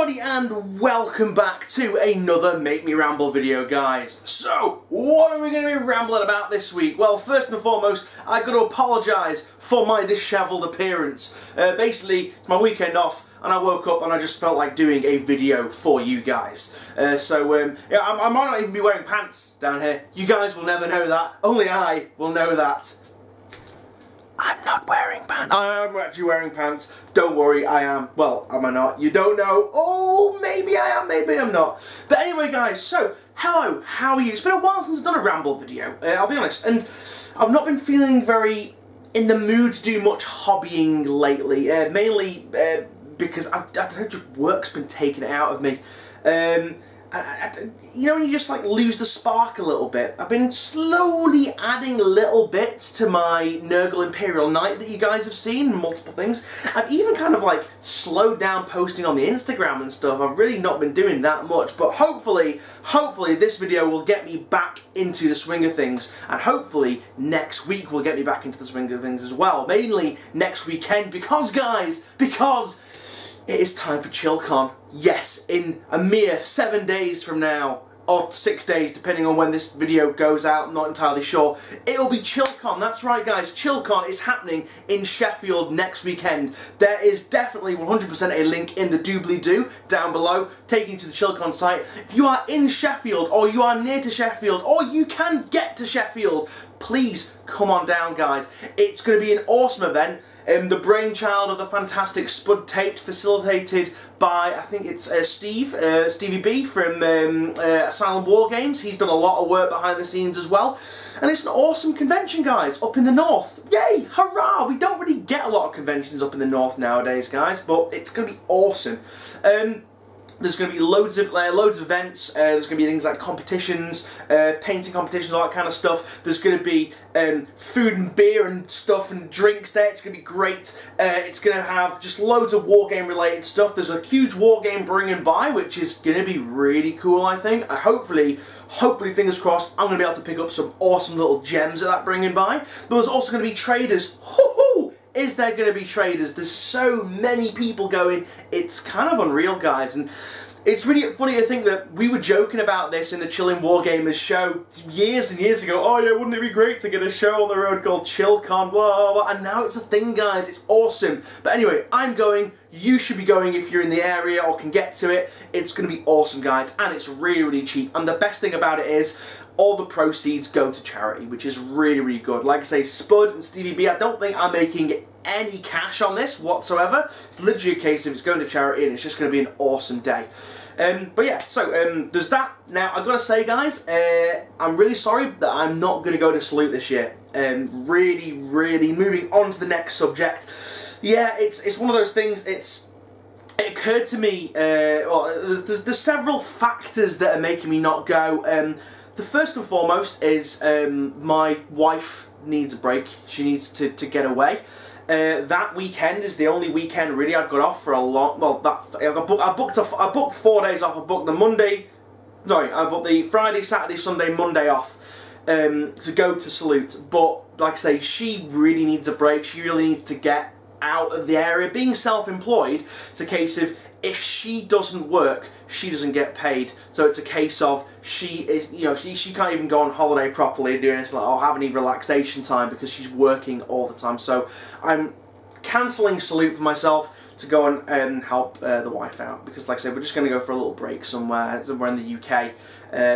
everybody and welcome back to another Make Me Ramble video, guys. So, what are we going to be rambling about this week? Well, first and foremost, I've got to apologise for my dishevelled appearance. Basically, it's my weekend off and I woke up and I just felt like doing a video for you guys. Yeah, I might not even be wearing pants down here. You guys will never know that. Only I will know that. I'm not wearing pants. I am actually wearing pants. Don't worry, I am. Well, am I not? You don't know. Oh, maybe I am, maybe I'm not. But anyway, guys, so, hello, how are you? It's been a while since I've done a Ramble video, I'll be honest. And I've not been feeling very in the mood to do much hobbying lately. Mainly because I don't know, just work's been taken out of me. You know when you just like lose the spark a little bit? I've been slowly adding little bits to my Nurgle Imperial Knight that you guys have seen, multiple things. I've even kind of like slowed down posting on the Instagram and stuff. I've really not been doing that much, but hopefully this video will get me back into the swing of things, and hopefully next week will get me back into the swing of things as well. Mainly next weekend, because guys, it is time for Chillcon. Yes, in a mere 7 days from now, or 6 days, depending on when this video goes out, I'm not entirely sure. It'll be Chillcon, that's right guys, Chillcon is happening in Sheffield next weekend. There is definitely 100% a link in the doobly-doo down below, taking you to the Chillcon site. If you are in Sheffield, or you are near to Sheffield, or you can get to Sheffield, please come on down guys. It's going to be an awesome event. The brainchild of the fantastic Spud Tate, facilitated by, I think it's Stevie B from Asylum War Games. He's done a lot of work behind the scenes as well. And it's an awesome convention, guys, up in the north. Yay! Hurrah! We don't really get a lot of conventions up in the north nowadays, guys, but it's going to be awesome. There's going to be loads of events. There's going to be things like competitions, painting competitions, all that kind of stuff. There's going to be food and beer and stuff and drinks there. It's going to be great. It's going to have just loads of wargame related stuff. There's a huge wargame bringing by, which is going to be really cool, I think. Hopefully, fingers crossed, I'm going to be able to pick up some awesome little gems at that bringing by. But there's also going to be traders. Is there going to be traders? There's so many people going, it's kind of unreal, guys. And it's really funny to think that we were joking about this in the Chilling Wargamers show years and years ago. Oh yeah, wouldn't it be great to get a show on the road called Chillcon, blah, blah, blah. And now it's a thing, guys. It's awesome. But anyway, I'm going. You should be going if you're in the area or can get to it. It's going to be awesome, guys. And it's really, really cheap. And the best thing about it is all the proceeds go to charity, which is really, really good. Like I say, Spud and Stevie B, I don't think I'm making any cash on this whatsoever. It's literally a case of it's going to charity and it's just going to be an awesome day. But yeah, so there's that. Now, I've got to say, guys, I'm really sorry that I'm not going to go to Salute this year. Really, moving on to the next subject. Yeah, it's one of those things, it occurred to me, well, there's several factors that are making me not go. The first and foremost is my wife needs a break. She needs to get away. That weekend is the only weekend really I've got off for a long. Well, I booked 4 days off. I booked I booked the Friday, Saturday, Sunday, Monday off to go to Salute. But like I say, she really needs a break. She really needs to get out of the area. Being self-employed, it's a case of if she doesn't work, she doesn't get paid. So it's a case of she can't even go on holiday properly and do anything like, or have any relaxation time because she's working all the time. So I'm cancelling Salute for myself to go and help the wife out, because like I said, we're just going to go for a little break somewhere in the UK,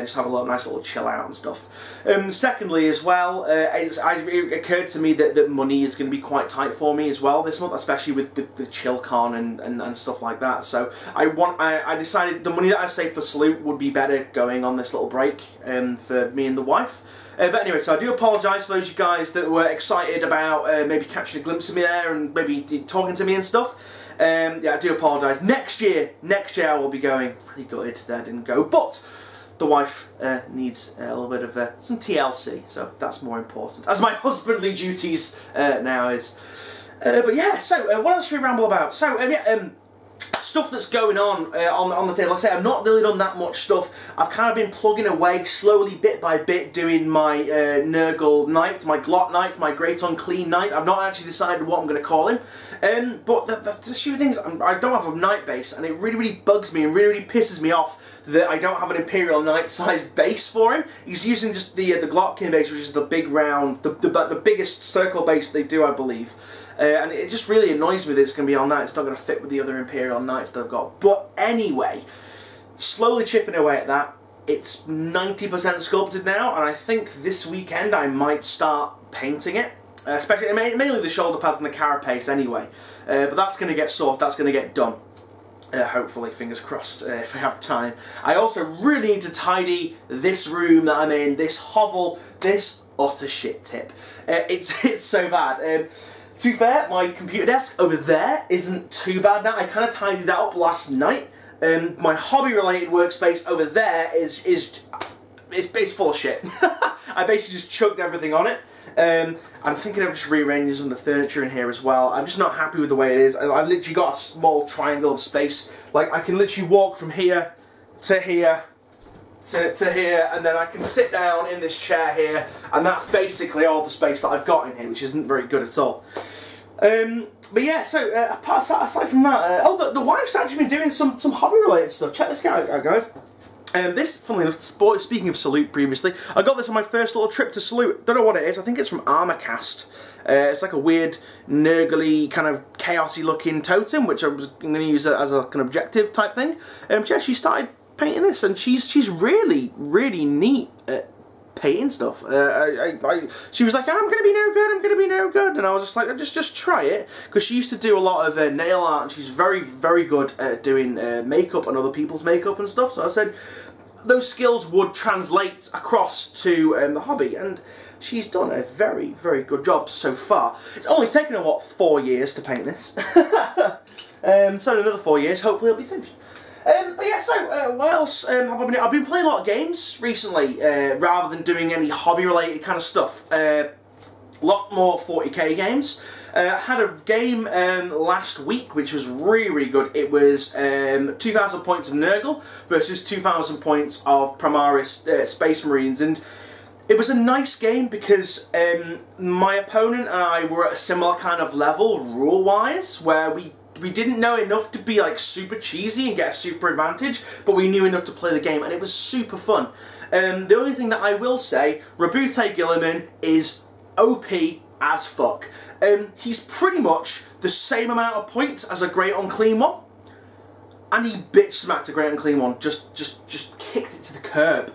just have a nice little chill out and stuff. Secondly as well, it occurred to me that money is going to be quite tight for me as well this month, especially with the Chillcon and stuff like that. So I decided the money that I saved for Salute would be better going on this little break for me and the wife. But anyway, so I do apologise for those of you guys that were excited about maybe catching a glimpse of me there and maybe talking to me and stuff. Yeah, I do apologise. Next year I will be going. Pretty gutted that I didn't go, but the wife needs a little bit of some TLC, so that's more important, as my husbandly duties now is. But yeah, so what else should we ramble about? So stuff that's going on the table. Like I say, I've not really done that much stuff. I've kind of been plugging away slowly, bit by bit, doing my Nurgle Knight, my Glot Knight, my Great Unclean Knight. I've not actually decided what I'm going to call him. But there's a few things. I don't have a Knight base, and it really, really bugs me and really, really pisses me off that I don't have an Imperial Knight sized base for him. He's using just the Glotkin base, which is the big round, the biggest circle base they do, I believe. And it just really annoys me that it's going to be on that. It's not going to fit with the other Imperial Knights that I've got. But anyway, slowly chipping away at that. It's 90% sculpted now, and I think this weekend I might start painting it. Especially, mainly the shoulder pads and the carapace anyway. But that's going to get sorted, that's going to get done. Hopefully, fingers crossed, if I have time. I also really need to tidy this room that I'm in, this hovel, this utter shit tip. It's so bad. To be fair, my computer desk over there isn't too bad now. I kind of tidied that up last night. My hobby-related workspace over there is full of shit. I basically just chucked everything on it. I'm thinking of just rearranging some of the furniture in here as well. I'm just not happy with the way it is. I've literally got a small triangle of space. Like, I can literally walk from here to here to here, and then I can sit down in this chair here, and that's basically all the space that I've got in here, which isn't very good at all. But yeah, so aside from that, oh, the wife's actually been doing some hobby-related stuff. Check this out, guys. This, funnily enough, speaking of Salute previously, I got this on my first little trip to Salute. Don't know what it is. I think it's from Armorcast. It's like a weird, nurgly, kind of chaosy looking totem, which I was going to use as a kind of objective type thing. Yeah, she started painting this, and she's really, really neat at painting stuff. She was like, I'm going to be no good, I'm going to be no good, and I was just like, just try it, because she used to do a lot of nail art, and she's very, very good at doing makeup and other people's makeup and stuff, so I said those skills would translate across to the hobby, and she's done a very, very good job so far. It's only taken her, what, 4 years to paint this. So in another 4 years, hopefully it'll be finished. But yeah, so what else have I been doing? I've been playing a lot of games recently, rather than doing any hobby-related kind of stuff. A lot more 40k games. I had a game last week which was really, really good. It was 2,000 points of Nurgle versus 2,000 points of Primaris Space Marines, and it was a nice game because my opponent and I were at a similar kind of level rule-wise, where we didn't know enough to be like super cheesy and get a super advantage, but we knew enough to play the game, and it was super fun. The only thing that I will say, Rabute Gilliman is OP as fuck. He's pretty much the same amount of points as a Great Unclean One, and he bitch smacked a Great Unclean One, just kicked it to the curb.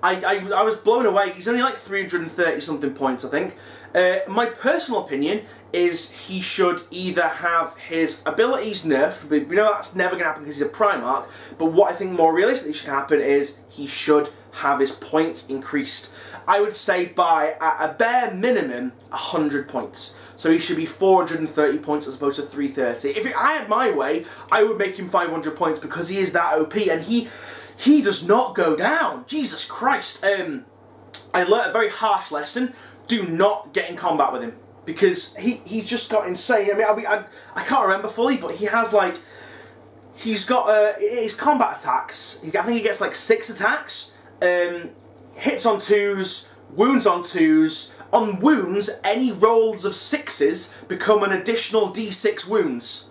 I was blown away. He's only like 330 something points, I think. My personal opinion is he should either have his abilities nerfed, but we know that's never going to happen because he's a Primarch, but what I think more realistically should happen is he should have his points increased. I would say by, at a bare minimum, 100 points. So he should be 430 points as opposed to 330. If I had my way, I would make him 500 points because he is that OP, and he does not go down. Jesus Christ. I learnt a very harsh lesson. Do not get in combat with him, because he's just got insane. I mean, I can't remember fully, but he has like, he's got his combat attacks. I think he gets like 6 attacks, hits on 2s, wounds on 2s. On wounds, any rolls of 6s become an additional d6 wounds,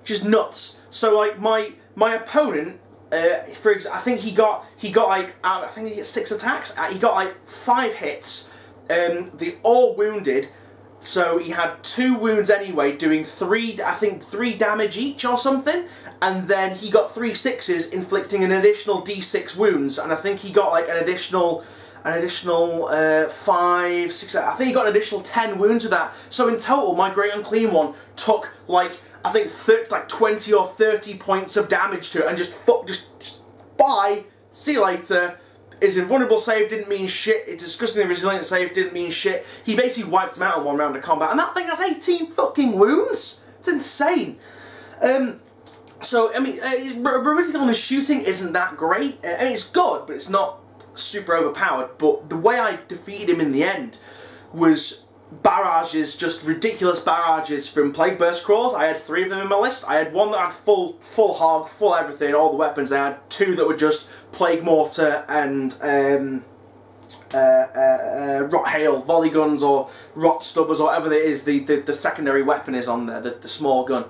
which is nuts. So like my opponent, for example, I think he got like, I think he gets 6 attacks. He got like 5 hits. They all wounded, so he had 2 wounds anyway, doing 3 damage each or something, and then he got 3 6s, inflicting an additional d6 wounds, and I think he got like an additional 5, 6, I think he got an additional 10 wounds with that. So in total, my Great Unclean One took like, I think like 20 or 30 points of damage to it, and just bye, see you later. His invulnerable save didn't mean shit. His disgustingly resilient save didn't mean shit. He basically wiped him out in 1 round of combat, and that thing has 18 fucking wounds. It's insane. So I mean, Rabute shooting isn't that great. I mean, it's good, but it's not super overpowered. But the way I defeated him in the end was barrages, just ridiculous barrages from Plague Burst Crawls. I had 3 of them in my list. I had 1 that had full hog, full everything, all the weapons. I had 2 that were just Plague Mortar and Rot Hail, volley guns, or Rot Stubbers, or whatever it is the secondary weapon is on there, the small gun.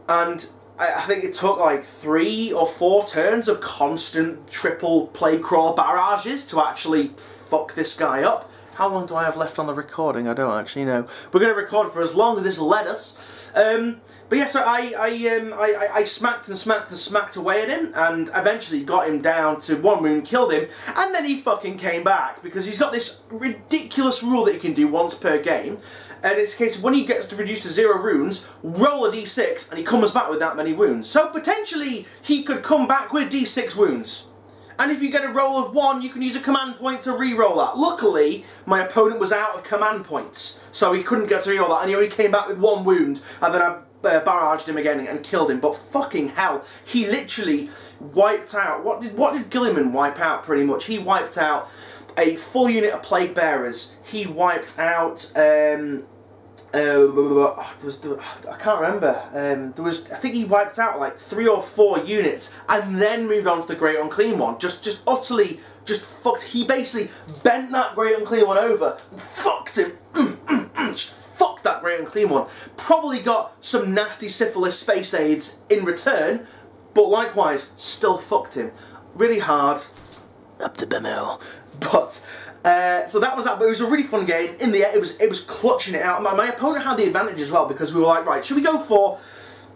And I think it took like 3 or 4 turns of constant triple Plague Crawler barrages to actually fuck this guy up. How long do I have left on the recording? I don't actually know. We're going to record for as long as this will let us. But yeah, so I smacked and smacked and smacked away at him, and eventually got him down to 1 wound, killed him, and then he fucking came back, because he's got this ridiculous rule that you can do once per game, and it's a case of when he gets to reduce to 0 runes, roll a d6, and he comes back with that many wounds. So potentially, he could come back with d6 wounds. And if you get a roll of 1, you can use a command point to re-roll that. Luckily, my opponent was out of command points, so he couldn't get to re-roll that, and he only came back with 1 wound, and then I barraged him again and killed him. But fucking hell, he literally wiped out. What did Gilliman wipe out? Pretty much, he wiped out a full unit of Plague Bearers. He wiped out. I can't remember. I think he wiped out like 3 or 4 units and then moved on to the Great Unclean One. Just utterly, just fucked. He basically bent that Great Unclean One over and fucked him. Just fucked that Great Unclean One. Probably got some nasty syphilis space aids in return, but likewise still fucked him really hard up the bumhole. But. So that was that, but it was a really fun game. In the end, it was clutching it out. My opponent had the advantage as well, because we were like, right, should we go for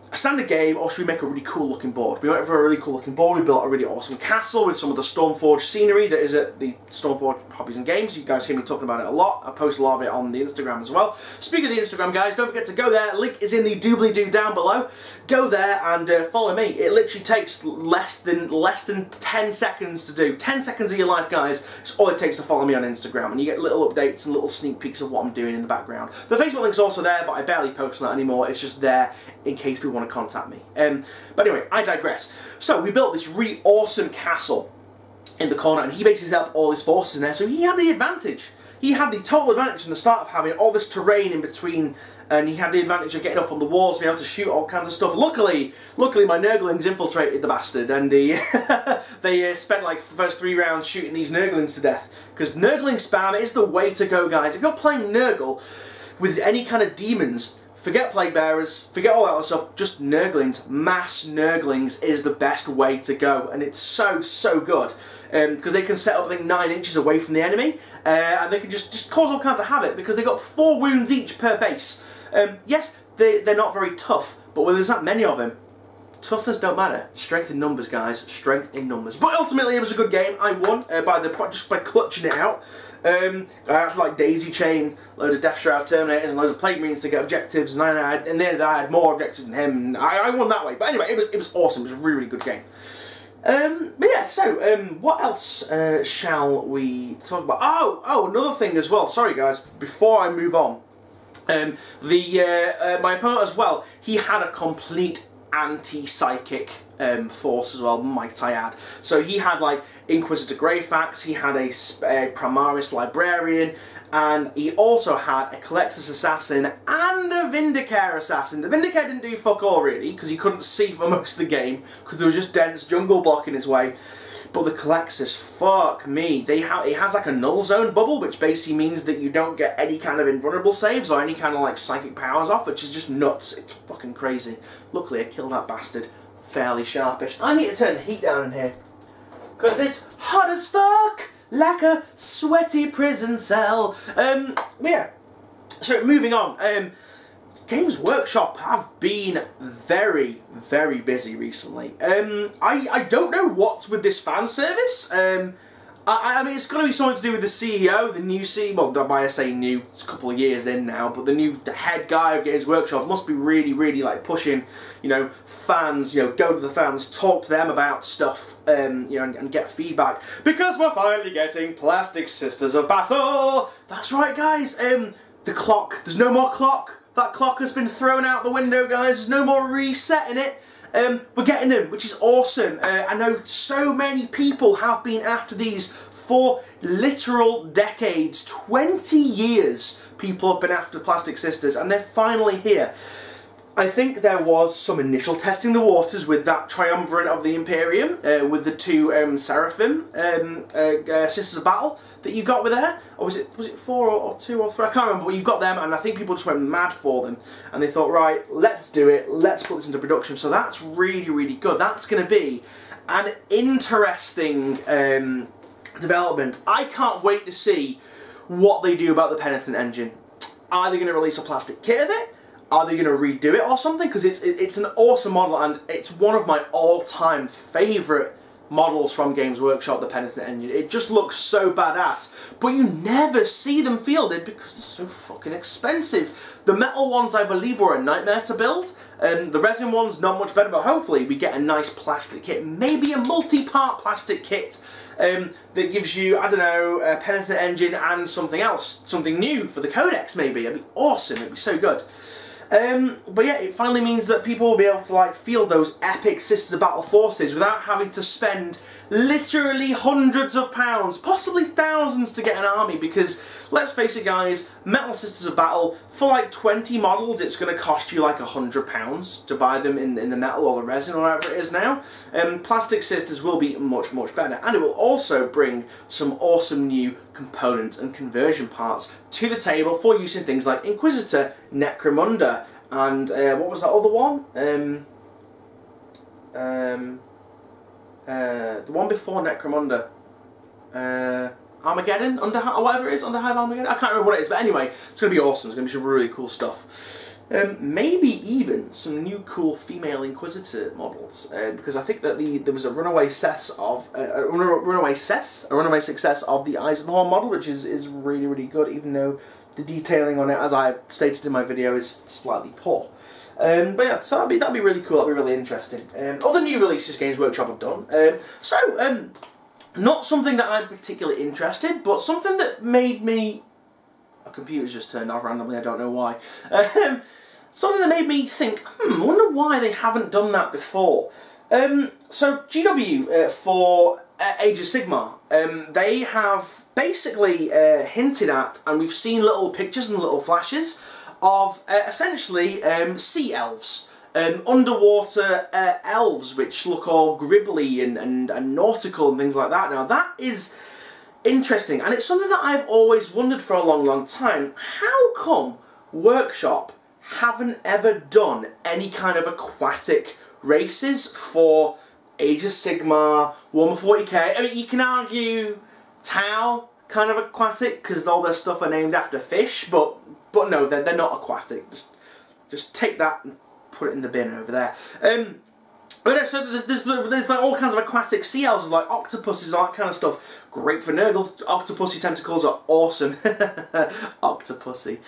a standard game, or should we make a really cool looking board? We went for a really cool looking board. We built a really awesome castle with some of the Stormforge scenery that is at the Stormforge Hobbies and Games. You guys hear me talking about it a lot. I post a lot of it on the Instagram as well. Speaking of the Instagram, guys, don't forget to go there. Link is in the doobly-doo down below. Go there and follow me. It literally takes less than 10 seconds to do. 10 seconds of your life, guys. It's all it takes to follow me on Instagram, and you get little updates and little sneak peeks of what I'm doing in the background. The Facebook link's also there, but I barely post on that anymore. It's just there in case people want to contact me. But anyway, I digress. So we built this really awesome castle in the corner, and he basically set up all his forces in there, so he had the advantage. He had the total advantage from the start of having all this terrain in between, and he had the advantage of getting up on the walls, being able to shoot all kinds of stuff. Luckily my Nurglings infiltrated the bastard, and they spent like the first 3 rounds shooting these Nurglings to death, because Nurgling spam is the way to go, guys. If you're playing Nurgle with any kind of demons, forget Plague Bearers, forget all that other stuff, just Nurglings. Mass Nurglings is the best way to go, and it's so good. Because they can set up, I think, 9 inches away from the enemy, and they can just cause all kinds of havoc, because they've got 4 wounds each per base. Yes, they're not very tough, but when there's that many of them, toughness don't matter. Strength in numbers, guys. Strength in numbers. But ultimately, it was a good game. I won just by clutching it out. I had to like daisy chain a load of Death Shroud Terminators and loads of Plague Marines to get objectives, and in the end I had more objectives than him, and I won that way. But anyway, it was awesome. It was a really good game. But yeah, so what else shall we talk about? Oh, another thing as well. Sorry, guys. Before I move on, my opponent as well. He had a complete anti-psychic force as well, might I add. So he had like Inquisitor Greyfax, he had a Primaris Librarian, and he also had a Colexus Assassin and a Vindicare Assassin. The Vindicare didn't do fuck all really, because he couldn't see for most of the game, because there was just dense jungle blocking his way. But the Colexus, fuck me, it has like a null zone bubble, which basically means that you don't get any kind of invulnerable saves or any kind of like psychic powers off, which is just nuts. It's fucking crazy. Luckily I killed that bastard fairly sharpish. I need to turn the heat down in here, because it's hot as fuck, like a sweaty prison cell. Yeah, so moving on. Games Workshop have been very busy recently. I don't know what's with this fan service. I mean, it's got to be something to do with the CEO, the new CEO. Well, I say new, it's a couple of years in now, but the head guy of Games Workshop must be really like pushing, you know, fans. You know, go to the fans, talk to them about stuff, you know, and get feedback, because we're finally getting Plastic Sisters of Battle. That's right, guys. The clock. There's no more clock. That clock has been thrown out the window, guys. There's no more resetting it. We're getting them, which is awesome. I know so many people have been after these for literal decades, 20 years. people have been after Plastic Sisters, and they're finally here. I think there was some initial testing the waters with that triumvirate of the Imperium, with the two Seraphim Sisters of Battle that you got with there. Or was it 4 or 2 or 3? I can't remember, but you got them, and I think people just went mad for them. And they thought, right, let's do it, let's put this into production. So that's really, really good. That's going to be an interesting development. I can't wait to see what they do about the Penitent engine. Are they going to release a plastic kit of it? Are they going to redo it or something? Because it's an awesome model, and it's one of my all-time favourite models from Games Workshop, the Penitent engine. It just looks so badass, but you never see them fielded because they're so fucking expensive. The metal ones, I believe, were a nightmare to build. The resin ones, not much better, but hopefully we get a nice plastic kit, maybe a multi-part plastic kit that gives you, I don't know, a Penitent engine and something else, something new for the Codex maybe. It'd be awesome, it'd be so good. But yeah, it finally means that people will be able to like field those epic Sisters of Battle forces without having to spend literally hundreds of pounds, possibly thousands to get an army, because let's face it guys, Metal Sisters of Battle, for like 20 models it's going to cost you like £100 to buy them in the metal or the resin or whatever it is now. Plastic Sisters will be much, much better, and it will also bring some awesome new components and conversion parts to the table for use in things like Inquisitor, Necromunda, and what was that other one? The one before Necromunda. Armageddon? Whatever it is, Underhive Armageddon? I can't remember what it is, but anyway, it's going to be awesome. It's going to be some really cool stuff. Maybe even some new cool female Inquisitor models, because I think that there was a runaway success of the Eyes of the Horn model, which is really, really good, even though the detailing on it, as I stated in my video, is slightly poor. But yeah, so that'd be really cool. That'd be really interesting. Other new releases Games Workshop have done. Not something that I'm particularly interested, but something that made me... My computer's just turned off randomly, I don't know why. Something that made me think, I wonder why they haven't done that before. So GW for Age of Sigmar, they have basically hinted at, and we've seen little pictures and little flashes of essentially sea elves. Underwater elves, which look all gribbly and nautical and things like that. Now that is interesting, and it's something that I've always wondered for a long, long time. How come Workshop haven't ever done any kind of aquatic races for Age of Sigmar, Warhammer 40k? I mean, you can argue Tau kind of aquatic because all their stuff are named after fish, but no, they're not aquatic. Just take that and put it in the bin over there. But no, so there's like all kinds of aquatic sea elves, like octopuses, all that kind of stuff. Great for Nurgle. Octopusy tentacles are awesome. Octopusy.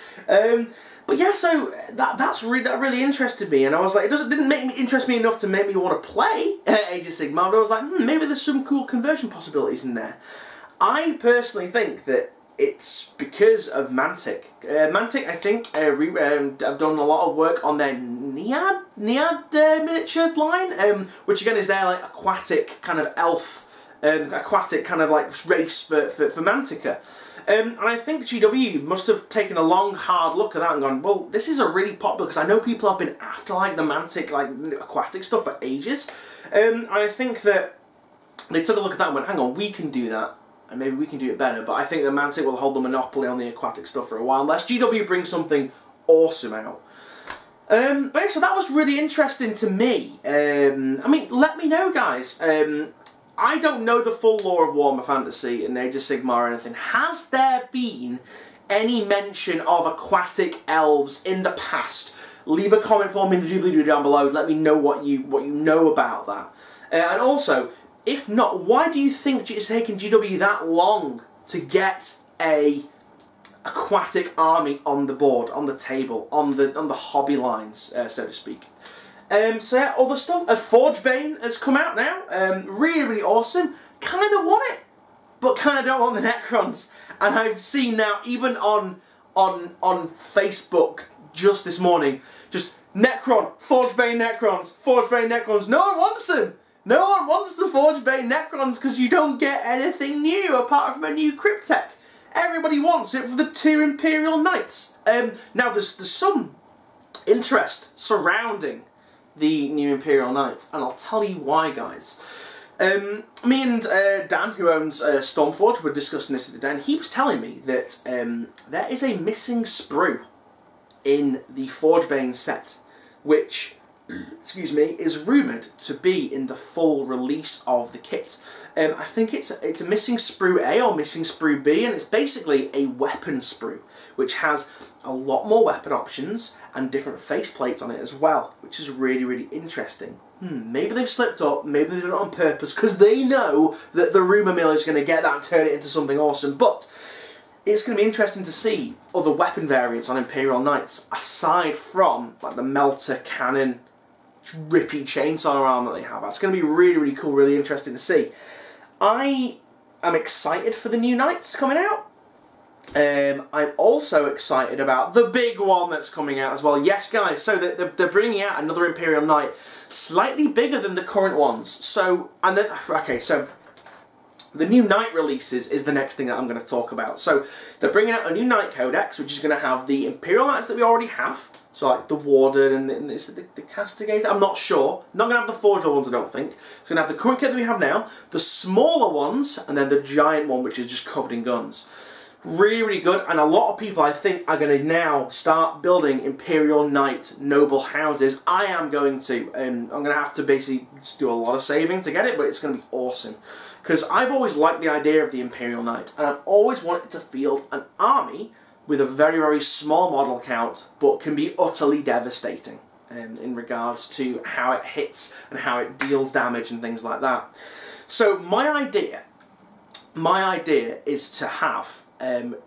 But yeah, so that really interested me, and I was like, it didn't interest me enough to make me want to play Age of Sigmar, but I was like, maybe there's some cool conversion possibilities in there. I personally think that it's because of Mantic. Mantic, I think, have done a lot of work on their Nead miniature line, which again is their like aquatic kind of elf, aquatic kind of like race for Mantica. And I think GW must have taken a long, hard look at that and gone, well, this is a really popular, because I know people have been after like the Mantic, like aquatic stuff for ages. I think that they took a look at that and went, hang on, we can do that. And maybe we can do it better, but I think that Mantic will hold the monopoly on the aquatic stuff for a while, unless GW brings something awesome out. But yeah, so that was really interesting to me. I mean, let me know, guys. I don't know the full lore of Warhammer Fantasy and Age of Sigmar or anything. Has there been any mention of aquatic elves in the past? Leave a comment for me in the doobly-doo down below. Let me know what you know about that. And also, if not, why do you think it's taken GW that long to get a aquatic army on the board, on the table, on the hobby lines, so to speak? So yeah, other stuff. Forgebane has come out now. Really, really awesome. Kind of want it, but kind of don't want the Necrons. And I've seen now, even on Facebook just this morning, just Necron, Forgebane Necrons, Forgebane Necrons. No one wants them. No one wants the Forgebane Necrons because you don't get anything new apart from a new Cryptek. Everybody wants it for the 2 Imperial Knights. Now there's some interest surrounding the new Imperial Knights, and I'll tell you why, guys. Me and Dan, who owns Stormforge, were discussing this today, and he was telling me that there is a missing sprue in the Forgebane set, which, excuse me, is rumoured to be in the full release of the kit. I think it's a missing sprue A or missing sprue B, and it's basically a weapon sprue, which has a lot more weapon options and different faceplates on it as well, which is really, really interesting. Maybe they've slipped up, maybe they've done it on purpose, because they know that the rumour mill is going to get that and turn it into something awesome, but it's going to be interesting to see other weapon variants on Imperial Knights, aside from like the melter cannon, rippy chainsaw arm that they have. That's going to be really, really cool, really interesting to see. I am excited for the new Knights coming out. I'm also excited about the big one that's coming out as well. Yes, guys, so they're bringing out another Imperial Knight, slightly bigger than the current ones. So, and then, okay, so the new Knight releases is the next thing that I'm going to talk about. So, they're bringing out a new Knight Codex, which is going to have the Imperial Knights that we already have. So, like the Warden and the Castigator. I'm not sure. Not going to have the Forger ones, I don't think. It's going to have the current kit that we have now, the smaller ones, and then the giant one, which is just covered in guns. Really, really good, and a lot of people, I think, are going to now start building Imperial Knight noble houses. I am going to. I'm going to have to basically do a lot of saving to get it, but it's going to be awesome. Because I've always liked the idea of the Imperial Knight, and I've always wanted to field an army with a very, very small model count, but can be utterly devastating in regards to how it hits and how it deals damage and things like that. So my idea is to have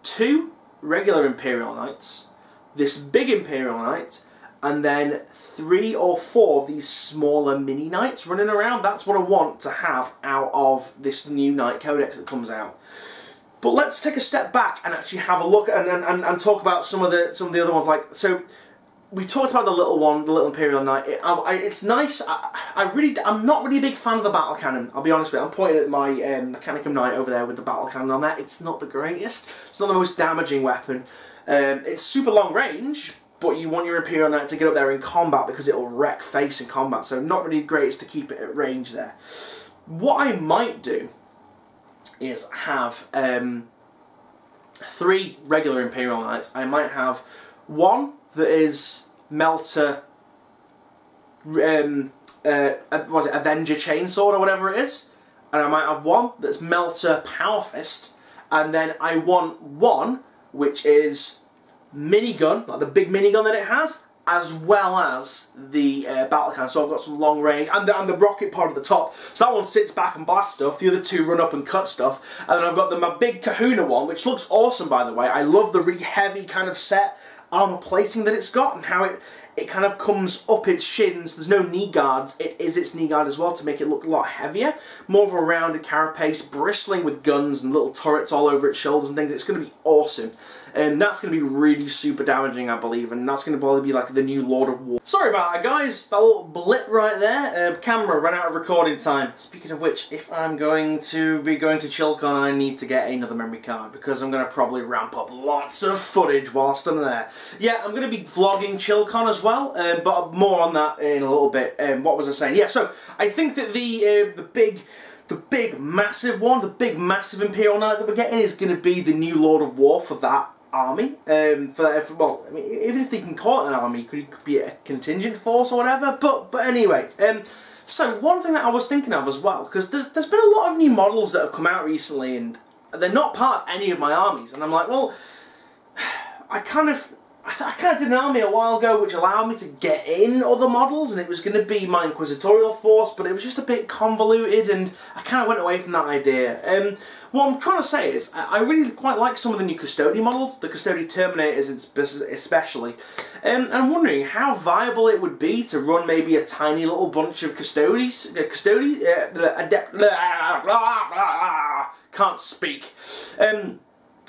2 regular Imperial Knights, this big Imperial Knight, and then 3 or 4 of these smaller mini Knights running around. That's what I want to have out of this new Knight Codex that comes out. But let's take a step back and actually have a look and talk about some of the other ones. Like, so we've talked about the little one, the little Imperial Knight. It's nice. I'm not really a big fan of the battle cannon. I'll be honest with you. I'm pointing at my Mechanicum Knight over there with the battle cannon on there. It's not the greatest. It's not the most damaging weapon. It's super long range, but you want your Imperial Knight to get up there in combat because it'll wreck face in combat. So not really great to keep it at range there. What I might do is have 3 regular Imperial Knights. I might have one that is Melter, was it Avenger Chainsword or whatever it is, and I might have one that's Melter Power Fist, and then I want one which is minigun, like the big minigun that it has, as well as the battle cannon. So I've got some long range, and the rocket pod at the top. So that one sits back and blasts stuff, the other 2 run up and cut stuff, and then I've got my big Kahuna one, which looks awesome, by the way. I love the really heavy kind of set armor plating that it's got, and how it kind of comes up its shins. There's no knee guards. It is its knee guard as well to make it look a lot heavier. More of a rounded carapace, bristling with guns and little turrets all over its shoulders and things. It's going to be awesome. And that's going to be really super damaging, I believe, and that's going to probably be like the new Lord of War. Sorry about that, guys. That little blip right there. Camera ran out of recording time. Speaking of which, if I'm going to be going to Chillcon, I need to get another memory card, because I'm going to probably ramp up lots of footage whilst I'm there. Yeah, I'm going to be vlogging Chillcon as well, but more on that in a little bit. What was I saying? Yeah, so I think that the big massive one, the big massive Imperial Knight that we're getting is going to be the new Lord of War for that army. Well, I mean, even if they can call it an army, it could be a contingent force or whatever. But anyway, so one thing that I was thinking of as well, because there's been a lot of new models that have come out recently, and they're not part of any of my armies, and I'm like, well, I kind of did an army a while ago which allowed me to get in other models, and it was going to be my Inquisitorial force, but it was just a bit convoluted, and I kind of went away from that idea. What I'm trying to say is, I really quite like some of the new Custody models, the Custody Terminators especially, and I'm wondering how viable it would be to run maybe a tiny little bunch of can't speak.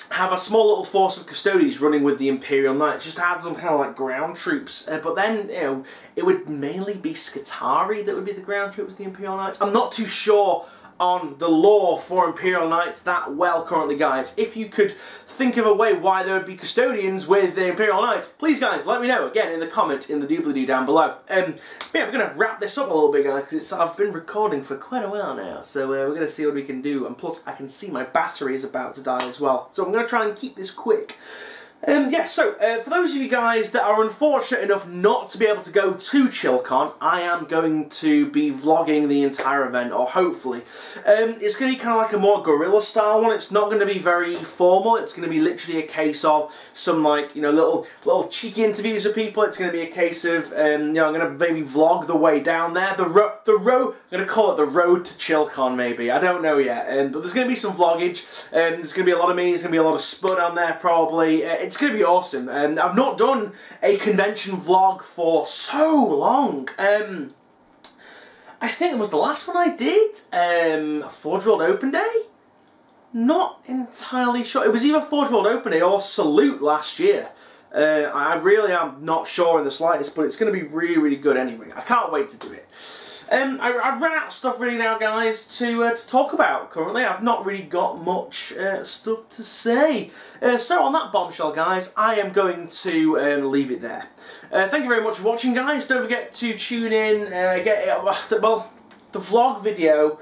Have a small little force of Custodies running with the Imperial Knights, just to add some kind of like ground troops. But then, you know, it would mainly be Skitarii that would be the ground troops of the Imperial Knights. I'm not too sure on the lore for Imperial Knights that well currently, guys. If you could think of a way why there would be custodians with the Imperial Knights, please guys, let me know, again, in the comments in the doobly-doo down below. Yeah, we're going to wrap this up a little bit, guys, because I've been recording for quite a while now, so we're going to see what we can do, and plus I can see my battery is about to die as well, so I'm going to try and keep this quick. Yeah, so, for those of you guys that are unfortunate enough not to be able to go to Chillcon, I am going to be vlogging the entire event, or hopefully. It's going to be kind of like a more guerrilla style one. It's not going to be very formal. It's going to be literally a case of some, like, you know, little cheeky interviews with people. It's going to be a case of, you know, I'm going to maybe vlog the way down there. I'm going to call it the road to Chillcon, maybe. I don't know yet. But there's going to be some vloggage. There's going to be a lot of me. There's going to be a lot of Spud on there, probably. It's going to be awesome, and I've not done a convention vlog for so long. I think it was the last one I did, Forge World Open Day? Not entirely sure. It was either Forge World Open Day or Salute last year. I really am not sure in the slightest, but it's going to be really, really good anyway. I can't wait to do it. I've run out of stuff really now, guys, to talk about currently. I've not really got much stuff to say. So on that bombshell, guys, I am going to leave it there. Thank you very much for watching, guys. Don't forget to tune in, well, the vlog video.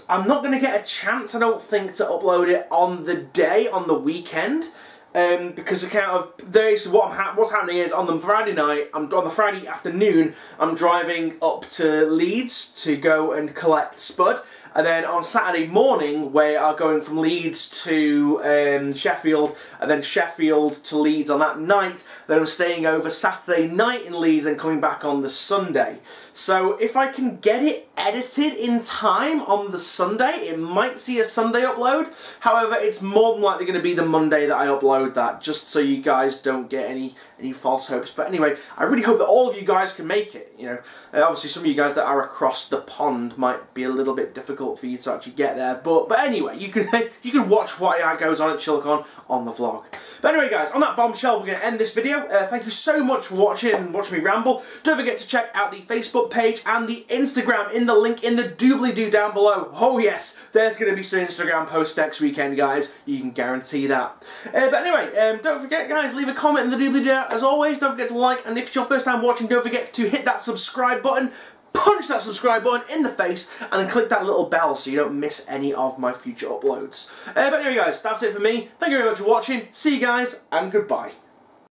I'm not going to get a chance, I don't think, to upload it on the weekend. Because what's happening is on the Friday night, on the Friday afternoon, I'm driving up to Leeds to go and collect Spud, and then on Saturday morning we are going from Leeds to Sheffield, and then Sheffield to Leeds on that night. Then I'm staying over Saturday night in Leeds and coming back on the Sunday. So if I can get it edited in time on the Sunday, it might see a Sunday upload. However, it's more than likely going to be the Monday that I upload that, just so you guys don't get any false hopes. But anyway, I really hope that all of you guys can make it. You know, obviously some of you guys that are across the pond might be a little bit difficult for you to actually get there. But anyway, you can watch what goes on at Chillcon on the vlog. But anyway, guys, on that bombshell, we're going to end this video. Thank you so much for watching me ramble. Don't forget to check out the Facebook page and the Instagram in the link in the doobly-doo down below. Oh yes, there's going to be some Instagram posts next weekend, guys. You can guarantee that. But anyway, don't forget, guys, leave a comment in the doobly-doo as always. Don't forget to like, and if it's your first time watching, don't forget to hit that subscribe button. Punch that subscribe button in the face and then click that little bell so you don't miss any of my future uploads. But anyway, guys, that's it for me. Thank you very much for watching. See you guys, and goodbye.